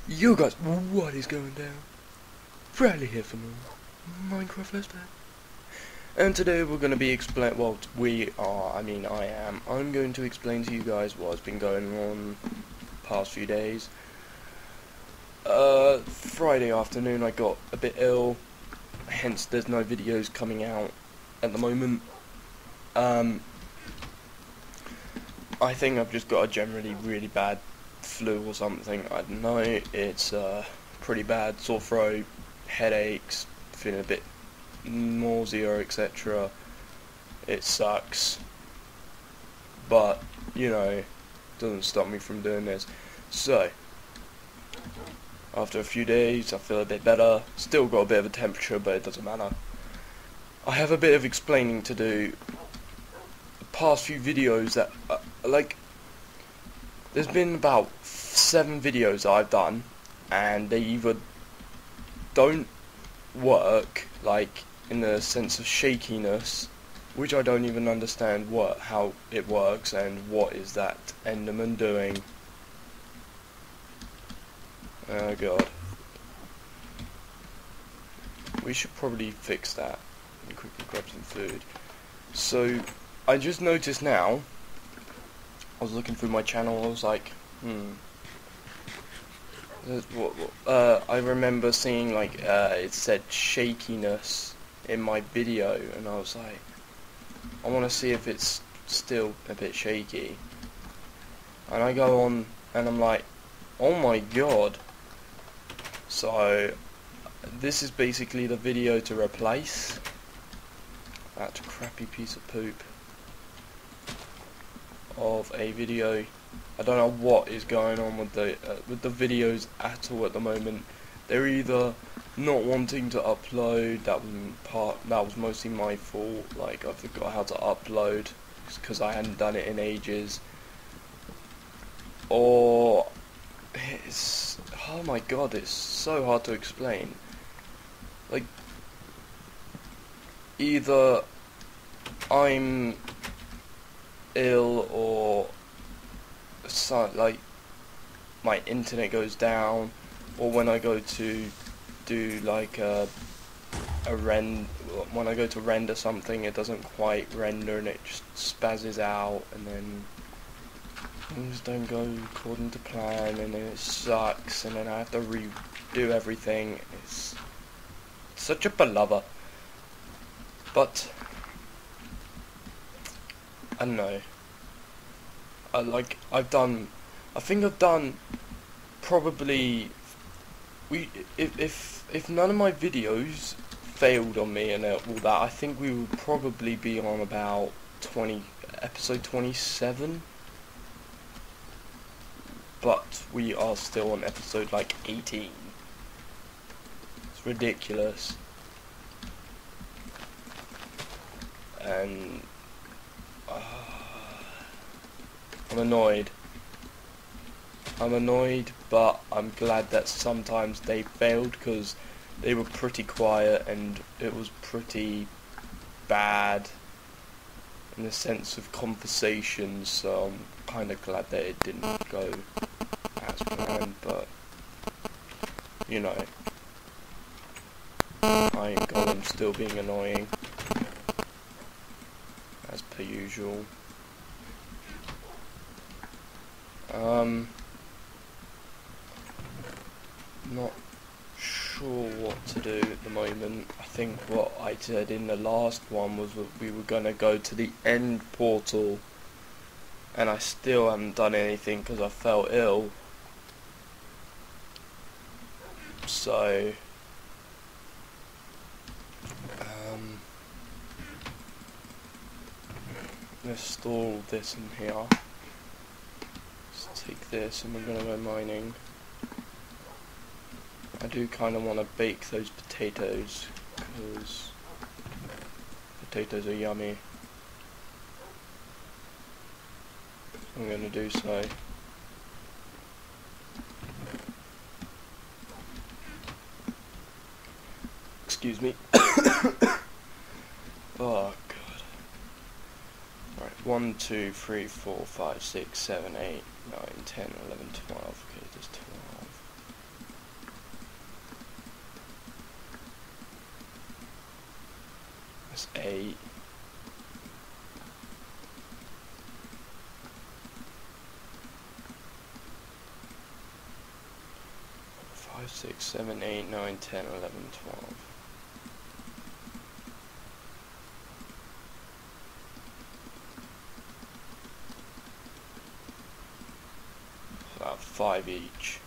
You guys, what is going down? Bradley here from Minecraft Let's Play. And today we're going to be I'm going to explain to you guys what's been going on the past few days. Friday afternoon I got a bit ill, hence there's no videos coming out at the moment. I think I've just got a generally really bad flu or something. I don't know. It's pretty bad. Sore throat, headaches, feeling a bit nausea, etc. It sucks, but you know, doesn't stop me from doing this. So after a few days, I feel a bit better. Still got a bit of a temperature, but it doesn't matter. I have a bit of explaining to do. The past few videos that there's been about 7 videos that I've done, and they either don't work, like in the sense of shakiness, which I don't even understand how it works, and what is that Enderman doing. Oh god. We should probably fix that and quickly grab some food. So, I just noticed now, I was looking through my channel, I was like, I remember seeing it said shakiness in my video, and I was like, I want to see if it's still a bit shaky. And I go on and I'm like, oh my god. So this is basically the video to replace that crappy piece of poop of a video. I don't know what is going on with the videos at all at the moment. They're either not wanting to upload. That was mostly my fault. Like, I forgot how to upload because I hadn't done it in ages. Or it's, oh my god, it's so hard to explain. Like, either I'm ill, or like my internet goes down, or when I go to do like when I go to render something, it doesn't quite render and it just spazzes out, and then things don't go according to plan, and then it sucks, and then I have to redo everything. It's such a palaver. But I don't know. I think I've done probably, if none of my videos failed on me and all that, I think we would probably be on about episode 27. But we are still on episode like 18. It's ridiculous. And I'm annoyed, but I'm glad that sometimes they failed, because they were pretty quiet and it was pretty bad in the sense of conversations, so I'm kind of glad that it didn't go as planned. But you know, I ain't going, still being annoying as per usual. Not sure what to do at the moment. I think what I said in the last one was that we were gonna go to the end portal, and I still haven't done anything because I felt ill. So let's store this in here. Let's take this and we're gonna go mining. I do kind of want to bake those potatoes, because potatoes are yummy. I'm going to do so. Excuse me. Oh god. Right, 1, 2, 3, 4, 5, 6, 7, 8, 9, 10, 11, 12. Okay, there's 12. 6, 8. 5, 6, 7, 8, 9, 10, 11, 12. About 5 each.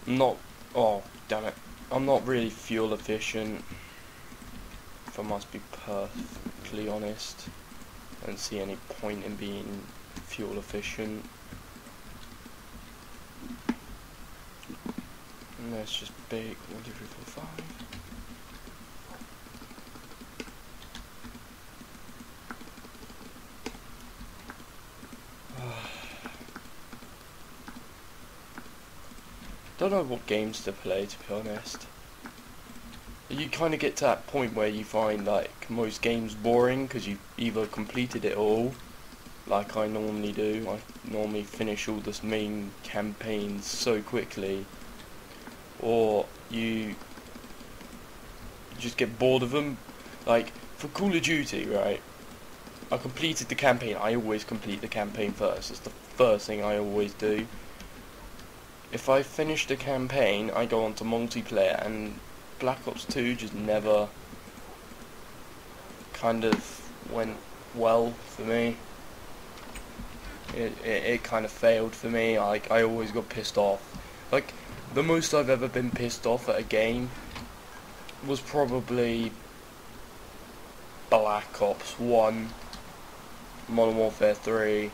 Not, oh damn it, I'm not really fuel efficient, if I must be perfectly honest. I don't see any point in being fuel efficient. And that's just big. 1, 2, 3, 4, 5. Don't know what games to play, to be honest. You kind of get to that point where you find like most games boring because you've either completed it all, like I normally do. I normally finish all the main campaigns so quickly, or you just get bored of them. Like for Call of Duty, right? I completed the campaign. I always complete the campaign first. It's the first thing I always do. If I finish the campaign, I go on to multiplayer, and Black Ops 2 just never kind of went well for me. It kind of failed for me. I always got pissed off. Like, the most I've ever been pissed off at a game was probably Black Ops 1, Modern Warfare 3,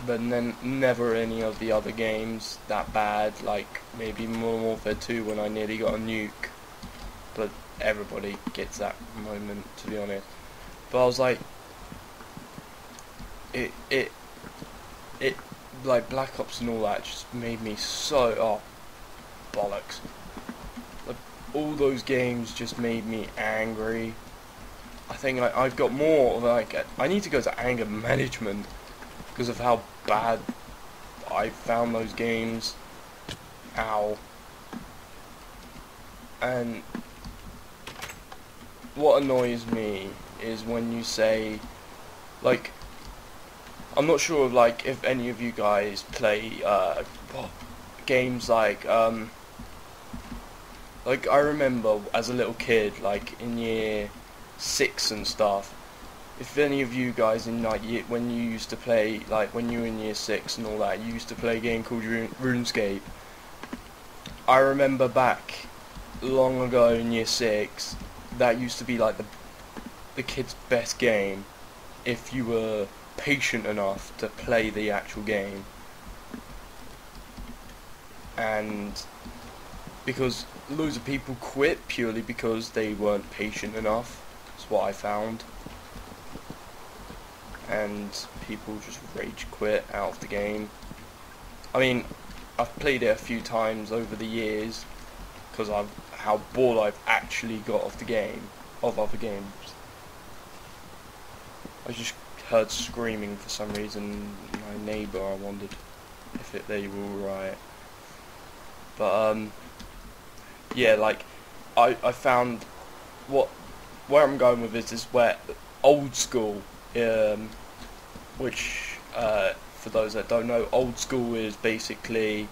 but then never any of the other games that bad, like maybe Modern Warfare 2 when I nearly got a nuke, but everybody gets that moment, to be honest. But I was like, it like Black Ops and all that just made me so, oh, bollocks. Like, all those games just made me angry. I think I've got more, like, I need to go to anger management because of how bad I found those games. Ow. And what annoys me is when you say, like, I'm not sure, like, if any of you guys play games like I remember as a little kid, like in year 6 and stuff. If any of you guys in like when you used to play, like when you were in year 6 and all that, you used to play a game called RuneScape. I remember back long ago in year 6, that used to be like the kid's best game if you were patient enough to play the actual game. And because loads of people quit purely because they weren't patient enough. That's what I found. And people just rage quit out of the game. I mean, I've played it a few times over the years because of how bored I've actually got of the game, of other games. I just heard screaming for some reason. My neighbour, I wondered if they were alright. But yeah, like I found where I'm going with this is where old school. Which, for those that don't know, old school is basically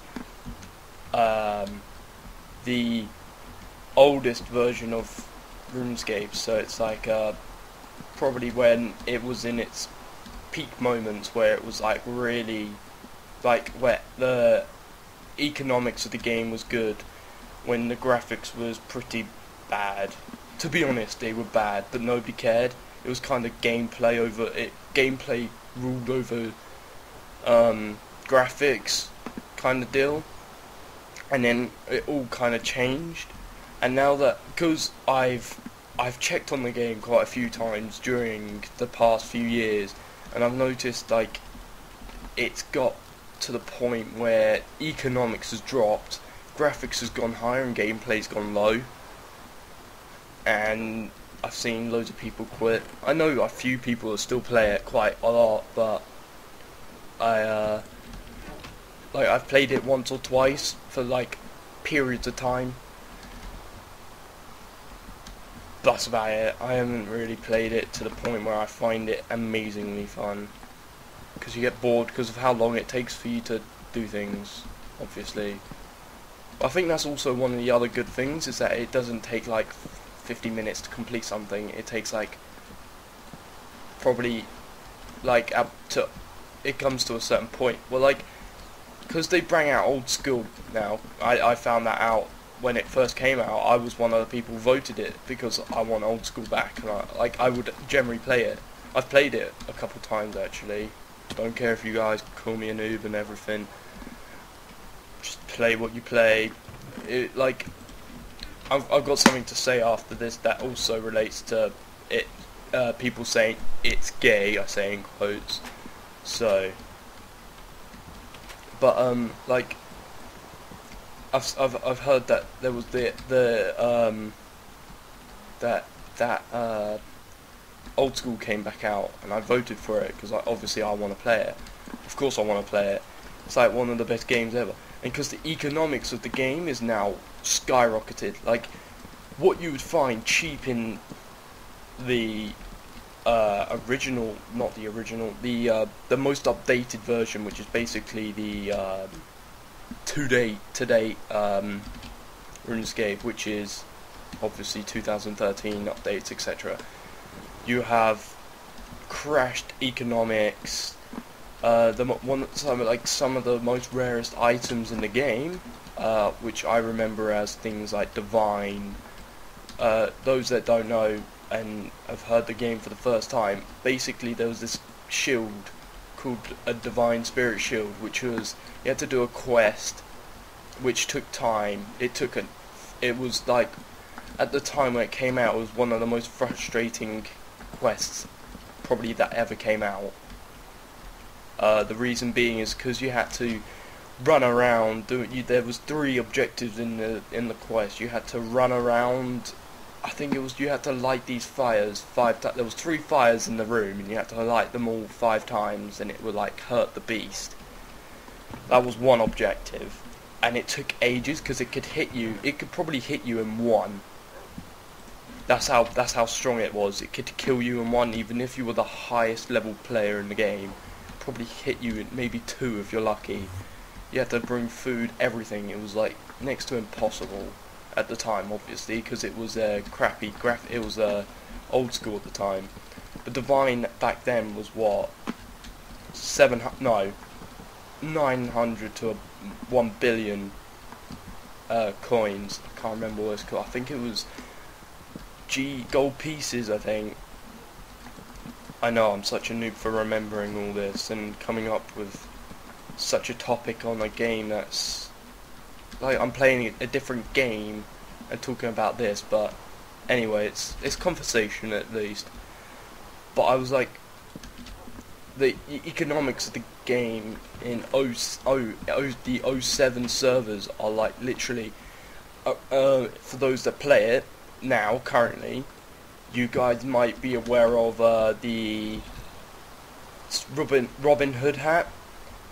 the oldest version of RuneScape. So it's like probably when it was in its peak moments, where it was like really, like where the economics of the game was good, when the graphics was pretty bad. To be honest, they were bad, but nobody cared. It was kind of gameplay ruled over graphics kind of deal, and then it all kind of changed. And now that, because I've checked on the game quite a few times during the past few years, and I've noticed like it's got to the point where economics has dropped, graphics has gone higher, and gameplay's gone low. And I've seen loads of people quit. I know a few people that still play it quite a lot, but like I've played it once or twice for like periods of time. That's about it. I haven't really played it to the point where I find it amazingly fun. Because you get bored because of how long it takes for you to do things, obviously. I think that's also one of the other good things, is that it doesn't take like 50 minutes to complete something. It takes like probably like up to, it comes to a certain point. Well, like, because they bring out old school now, I found that out when it first came out. I was one of the people who voted it because I want old school back, and I would generally play it. I've played it a couple times actually. Don't care if you guys call me a noob and everything. Just play what you play. Like, I've got something to say after this that also relates to it. People saying it's gay. I say in quotes. So, but like, I've heard that there was that old school came back out, and I voted for it because obviously I want to play it. Of course I want to play it. It's like one of the best games ever. And because the economics of the game is now skyrocketed. Like, what you would find cheap in the original, not the original, the most updated version, which is basically the to-date RuneScape, which is obviously 2013 updates, etc. You have crashed economics. Some of the most rarest items in the game, which I remember as things like Divine. Those that don't know and have heard the game for the first time, basically there was this shield called a Divine Spirit Shield, which was, you had to do a quest, which took time. It was like, at the time when it came out, it was one of the most frustrating quests probably that ever came out. The reason being is because you had to run around. There was 3 objectives in the quest. You had to run around. I think it was, you had to light these fires 5 times. There was 3 fires in the room, and you had to light them all 5 times, and it would like hurt the beast. That was one objective, and it took ages because it could hit you. It could probably hit you in 1. That's how strong it was. It could kill you in 1, even if you were the highest level player in the game. Probably hit you in maybe 2 if you're lucky. You had to bring food, everything. It was like next to impossible at the time, obviously, because it was crappy it was old school at the time. But Divine back then was what, 900 to 1 billion coins. I can't remember what it's called. I think it was gold pieces, I think. I know I'm such a noob for remembering all this and coming up with such a topic on a game that's like, I'm playing a different game and talking about this, but anyway, it's conversation at least. But I was like, the economics of the game in the 07 servers are like literally, for those that play it now currently, you guys might be aware of the Robin Hood hat.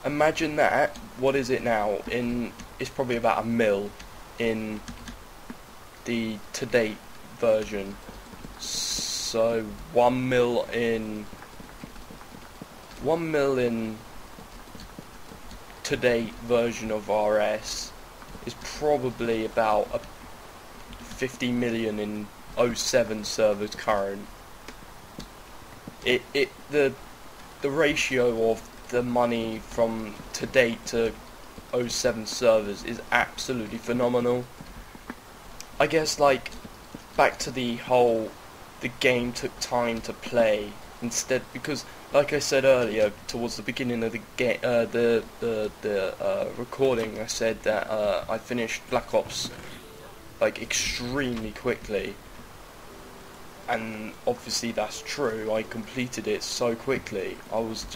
Imagine that. What is it now? It's probably about 1 mil in the to-date version. So 1 mil in to-date version of RS is probably about 50 million in 07 servers current. The ratio of the money from to date to 07 servers is absolutely phenomenal. I guess, like, back to the whole, the game took time to play instead, because like I said earlier, towards the beginning of the game, the recording, I said that I finished Black Ops like extremely quickly. And obviously that's true. I completed it so quickly. I was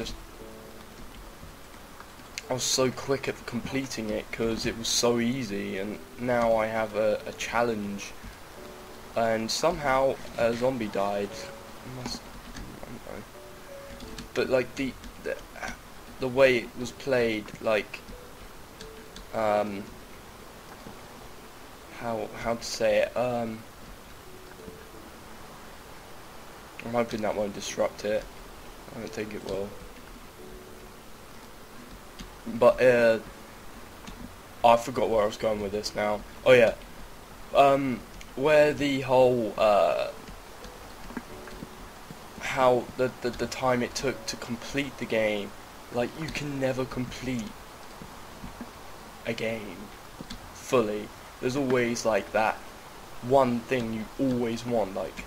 so quick at completing it because it was so easy. And now I have a challenge and somehow a zombie died. I don't know. But like the way it was played, like how to say it, I'm hoping that won't disrupt it. I don't think it will. But I forgot where I was going with this now. Oh yeah, where the whole how the time it took to complete the game, like you can never complete a game fully. There's always like that one thing you always want. Like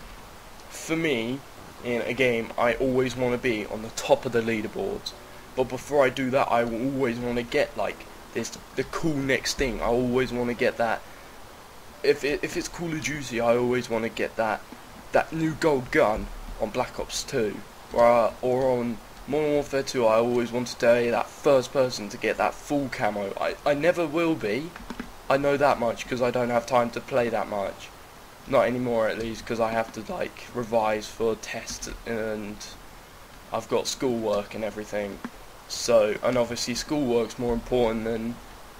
for me, in a game, I always want to be on the top of the leaderboards. But before I do that, I always want to get like the cool next thing. I always want to get that. If it's Call of Duty, I always want to get that new gold gun on Black Ops 2, or on Modern Warfare 2. I always wanted to be that first person to get that full camo. I never will be. I know that much because I don't have time to play that much. Not anymore, at least, because I have to like revise for tests and I've got schoolwork and everything. So, and obviously schoolwork's more important than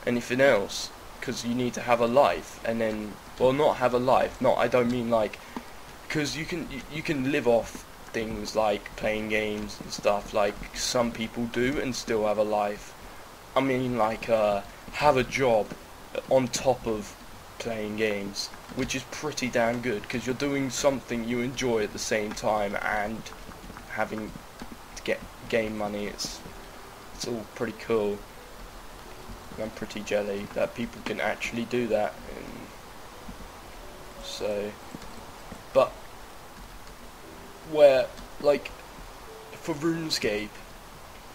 anything else, because you need to have a life, and then, well, not have a life. I don't mean like, because you can live off things like playing games and stuff, like some people do, and still have a life. I mean like have a job on top of playing games, which is pretty damn good, because you're doing something you enjoy at the same time and having to get game money. It's all pretty cool. I'm pretty jelly that people can actually do that. And so, but where like for RuneScape,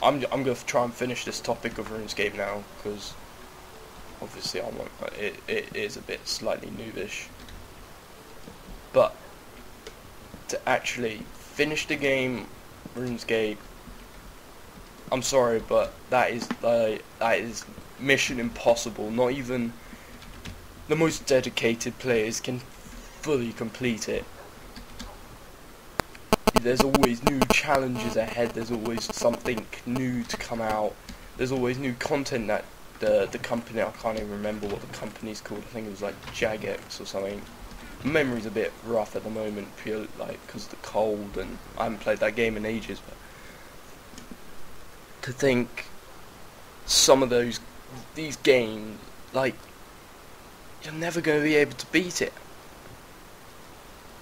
I'm gonna try and finish this topic of RuneScape now, because obviously I want it is a bit slightly noobish. But to actually finish the game RuneScape, I'm sorry, but that is mission impossible. Not even the most dedicated players can fully complete it. There's always new challenges ahead. There's always something new to come out. There's always new content that the company, I can't even remember what the company's called. I think it was like Jagex or something. My memory's a bit rough at the moment, purely like because of the cold, and I haven't played that game in ages. But to think some of these games, like, you're never going to be able to beat it.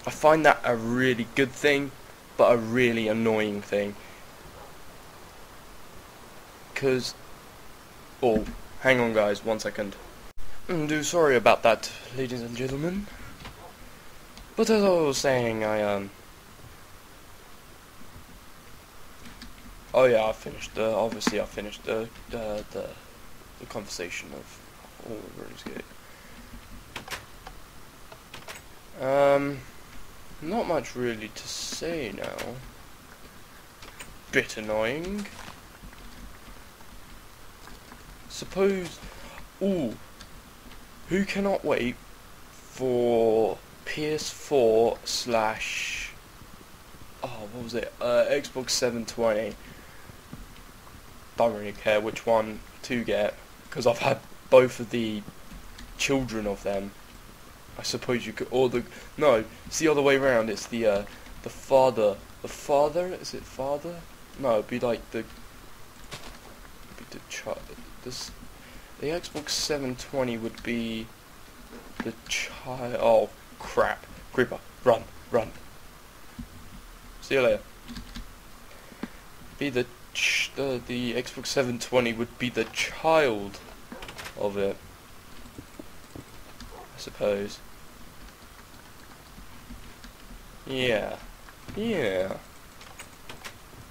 I find that a really good thing, but a really annoying thing. Because, oh, hang on guys, 1 second. Sorry about that, ladies and gentlemen. But as I was saying, oh yeah, obviously I finished the conversation of all of RuneScape. Not much really to say now. Bit annoying. Suppose, ooh, who cannot wait for PS4 slash, oh, what was it, Xbox 720. Don't really care which one to get, because I've had both of the children of them. I suppose you could, or no, it's the other way around. It's the father. The father? Is it father? No, it'd be like the child. The Xbox 720 would be the child. Oh crap! Creeper, run, run. See you later. Be the Xbox 720 would be the child of it, I suppose. Yeah.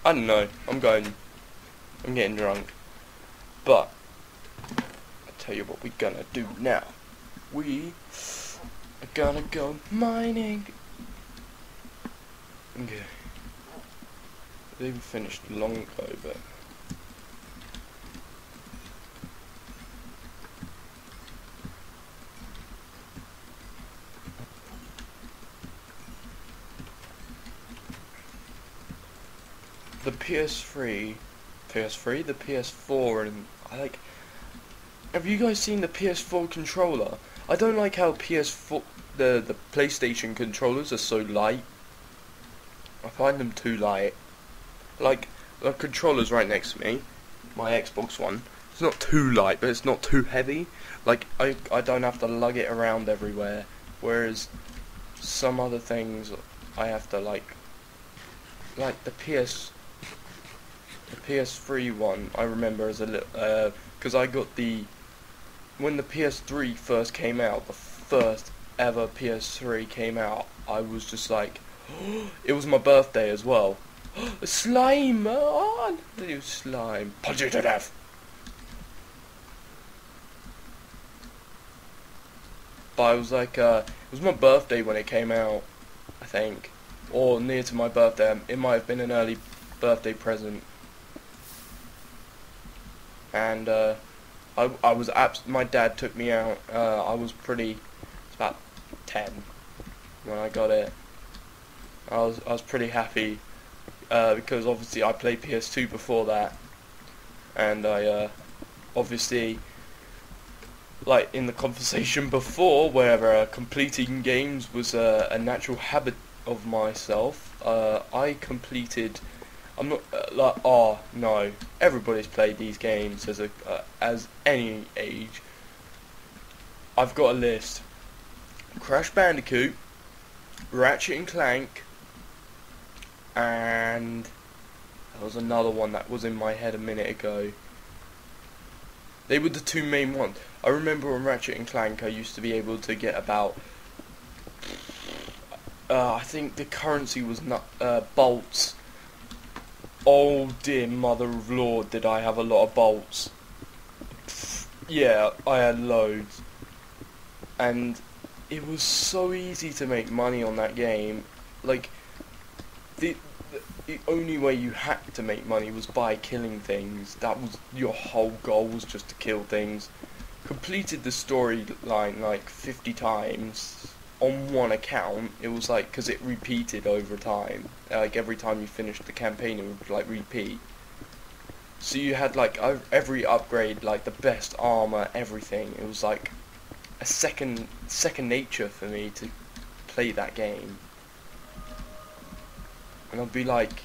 I don't know. I'm getting drunk. But I'll tell you what we're gonna do now. We are gonna go mining. Okay. They've finished long ago, but the PS3, the PS4, and I like. Have you guys seen the PS4 controller? I don't like how PS4 the PlayStation controllers are so light. I find them too light. Like the controller's right next to me, my Xbox One. It's not too light, but it's not too heavy. Like I don't have to lug it around everywhere. Whereas some other things I have to like the PS3 one. I remember as a little because I got when the PS3 first came out, the first ever PS3 came out. I was just like, it was my birthday as well. Slime on! You slime. Punch you to death! But I was like, it was my birthday when it came out, I think. Or near to my birthday. It might have been an early birthday present. And, I was my dad took me out, I was about 10 when I got it. I was pretty happy. Because obviously I played PS2 before that, and I obviously, like in the conversation before, where completing games was a natural habit of myself, I completed. I'm not like, oh no, everybody's played these games as any age. I've got a list: Crash Bandicoot, Ratchet and Clank, and there was another one that was in my head a minute ago. They were the two main ones. I remember on Ratchet and Clank I used to be able to get about I think the currency was not bolts. Oh dear mother of lord, did I have a lot of bolts. Yeah, I had loads. And it was so easy to make money on that game. Like the only way you had to make money was by killing things. That was your whole goal, was just to kill things. Completed the storyline like 50 times on one account. It was like, because it repeated over time. Like every time you finished the campaign it would like repeat. So you had like every upgrade, like the best armor, everything. It was like a second nature for me to play that game. And I'd be like,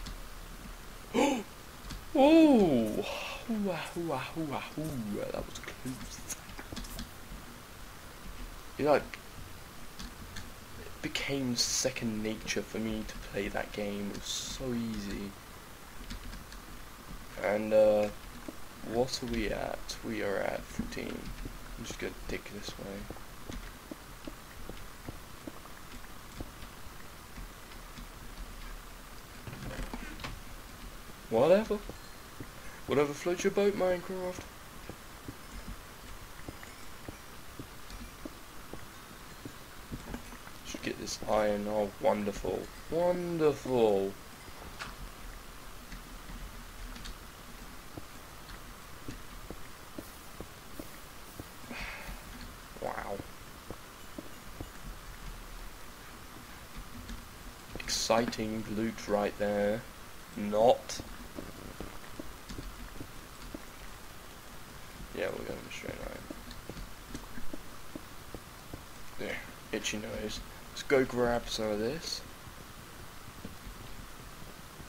oh, that was close. Like, it became second nature for me to play that game. It was so easy. And what are we at? We are at 14. I'm just gonna dig this way. Whatever floats your boat, Minecraft. Should get this iron. Oh, wonderful. Wonderful. Wow. Exciting loot right there. Not. Yeah, we're going a straight line. There, itchy nose. Let's go grab some of this.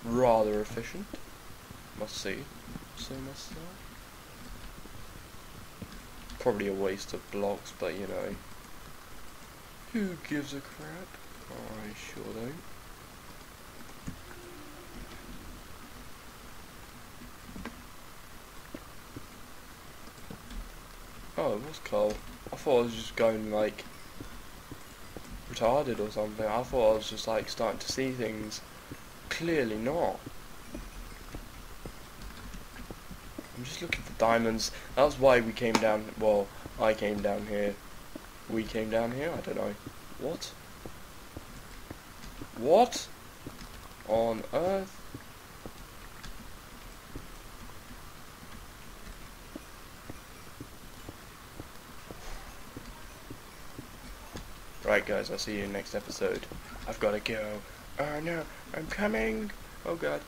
Rather efficient, must say myself. Probably a waste of blocks, but you know, who gives a crap? I sure don't. Oh, it was coal. I thought I was just going like retarded or something. I thought I was just like starting to see things. Clearly not. I'm just looking for diamonds. That's why we came down. Well, I came down here. We came down here. I don't know. What? What on earth? Right guys, I'll see you next episode. I've gotta go. Oh no, I'm coming! Oh god.